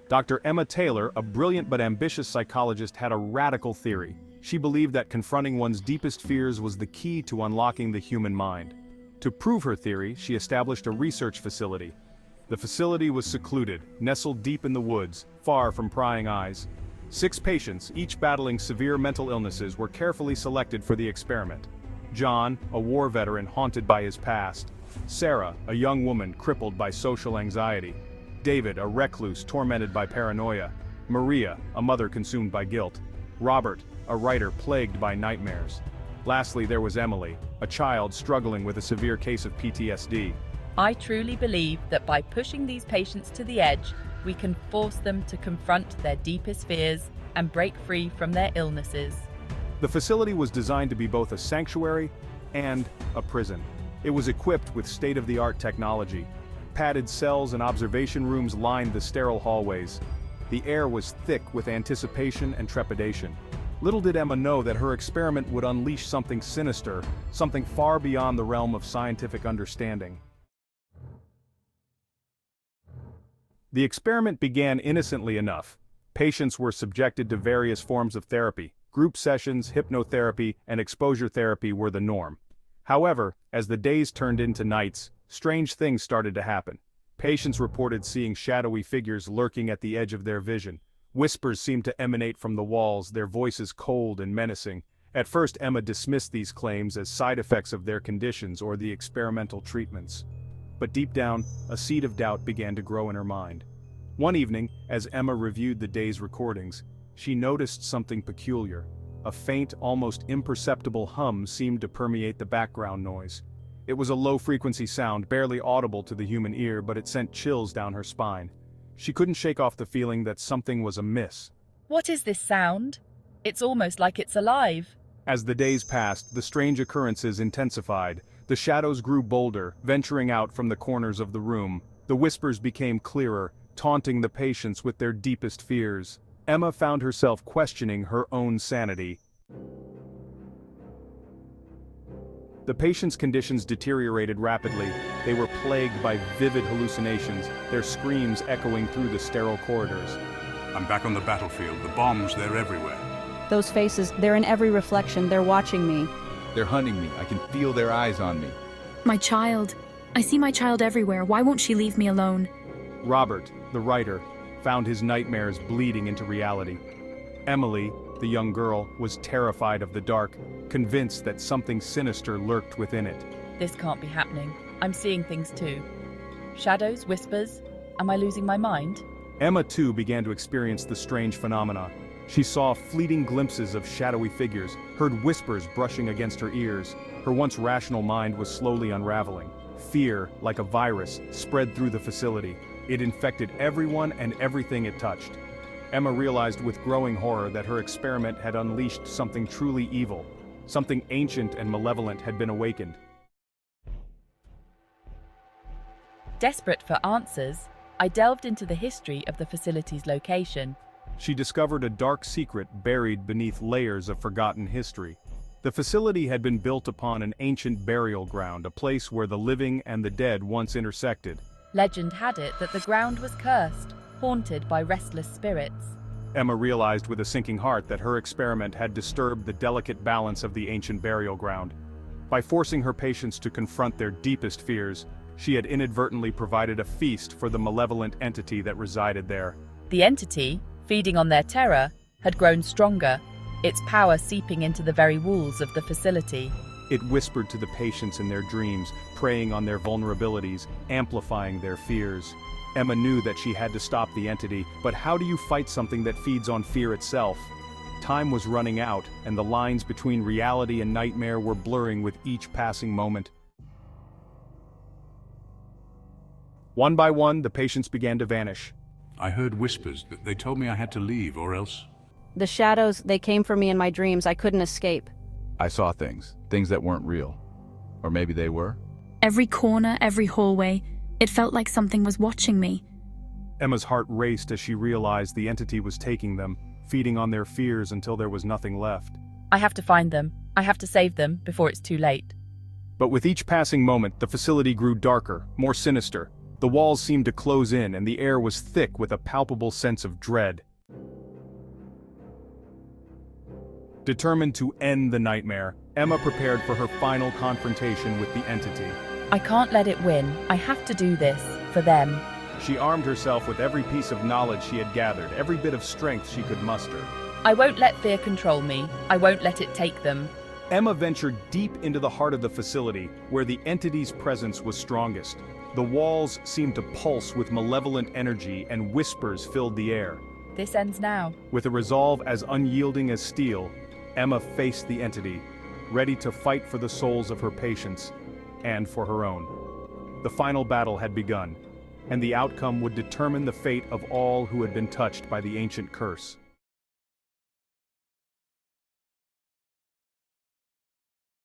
Dr. Emma Taylor, a brilliant but ambitious psychologist, had a radical theory. She believed that confronting one's deepest fears was the key to unlocking the human mind. To prove her theory, she established a research facility. The facility was secluded, nestled deep in the woods, far from prying eyes. 6 patients, each battling severe mental illnesses, were carefully selected for the experiment. John, a war veteran haunted by his past. Sarah, a young woman crippled by social anxiety. David, a recluse tormented by paranoia. Maria, a mother consumed by guilt. Robert, a writer plagued by nightmares. Lastly, there was Emily, a child struggling with a severe case of PTSD. I truly believe that by pushing these patients to the edge, we can force them to confront their deepest fears and break free from their illnesses. The facility was designed to be both a sanctuary and a prison. It was equipped with state-of-the-art technology. Padded cells and observation rooms lined the sterile hallways. The air was thick with anticipation and trepidation. Little did Emma know that her experiment would unleash something sinister, something far beyond the realm of scientific understanding. The experiment began innocently enough. Patients were subjected to various forms of therapy. Group sessions, hypnotherapy, and exposure therapy were the norm. However, as the days turned into nights, strange things started to happen. Patients reported seeing shadowy figures lurking at the edge of their vision. Whispers seemed to emanate from the walls, their voices cold and menacing. At first, Emma dismissed these claims as side effects of their conditions or the experimental treatments. But deep down, a seed of doubt began to grow in her mind. One evening, as Emma reviewed the day's recordings, she noticed something peculiar. A faint, almost imperceptible hum seemed to permeate the background noise. It was a low-frequency sound, barely audible to the human ear, but it sent chills down her spine. She couldn't shake off the feeling that something was amiss. What is this sound? It's almost like it's alive. As the days passed, the strange occurrences intensified. The shadows grew bolder, venturing out from the corners of the room. The whispers became clearer, taunting the patients with their deepest fears. Emma found herself questioning her own sanity. The patients' conditions deteriorated rapidly. They were plagued by vivid hallucinations, their screams echoing through the sterile corridors. I'm back on the battlefield. The bombs, they're everywhere. Those faces, they're in every reflection. They're watching me. They're hunting me. I can feel their eyes on me. My child. I see my child everywhere. Why won't she leave me alone? Robert, the writer, found his nightmares bleeding into reality. Emily, the young girl, was terrified of the dark, convinced that something sinister lurked within it. This can't be happening. I'm seeing things too. Shadows, whispers. Am I losing my mind? Emma too began to experience the strange phenomena. She saw fleeting glimpses of shadowy figures, heard whispers brushing against her ears. Her once rational mind was slowly unraveling. Fear, like a virus, spread through the facility. It infected everyone and everything it touched. Emma realized with growing horror that her experiment had unleashed something truly evil. Something ancient and malevolent had been awakened. Desperate for answers, I delved into the history of the facility's location. She discovered a dark secret buried beneath layers of forgotten history. The facility had been built upon an ancient burial ground, a place where the living and the dead once intersected. Legend had it that the ground was cursed, haunted by restless spirits. Emma realized with a sinking heart that her experiment had disturbed the delicate balance of the ancient burial ground. By forcing her patients to confront their deepest fears, she had inadvertently provided a feast for the malevolent entity that resided there. The entity, feeding on their terror, had grown stronger, its power seeping into the very walls of the facility. It whispered to the patients in their dreams, preying on their vulnerabilities, amplifying their fears. Emma knew that she had to stop the entity, but how do you fight something that feeds on fear itself? Time was running out, and the lines between reality and nightmare were blurring with each passing moment. One by one, the patients began to vanish. I heard whispers. They told me I had to leave, or else... The shadows, they came for me in my dreams. I couldn't escape. I saw things that weren't real. Or maybe they were? Every corner, every hallway, it felt like something was watching me. Emma's heart raced as she realized the entity was taking them, feeding on their fears until there was nothing left. I have to find them. I have to save them before it's too late. But with each passing moment, the facility grew darker, more sinister. The walls seemed to close in and the air was thick with a palpable sense of dread. Determined to end the nightmare, Emma prepared for her final confrontation with the entity. I can't let it win. I have to do this, for them. She armed herself with every piece of knowledge she had gathered, every bit of strength she could muster. I won't let fear control me. I won't let it take them. Emma ventured deep into the heart of the facility, where the entity's presence was strongest. The walls seemed to pulse with malevolent energy and whispers filled the air. This ends now. With a resolve as unyielding as steel, Emma faced the entity, ready to fight for the souls of her patients and for her own. The final battle had begun, and the outcome would determine the fate of all who had been touched by the ancient curse.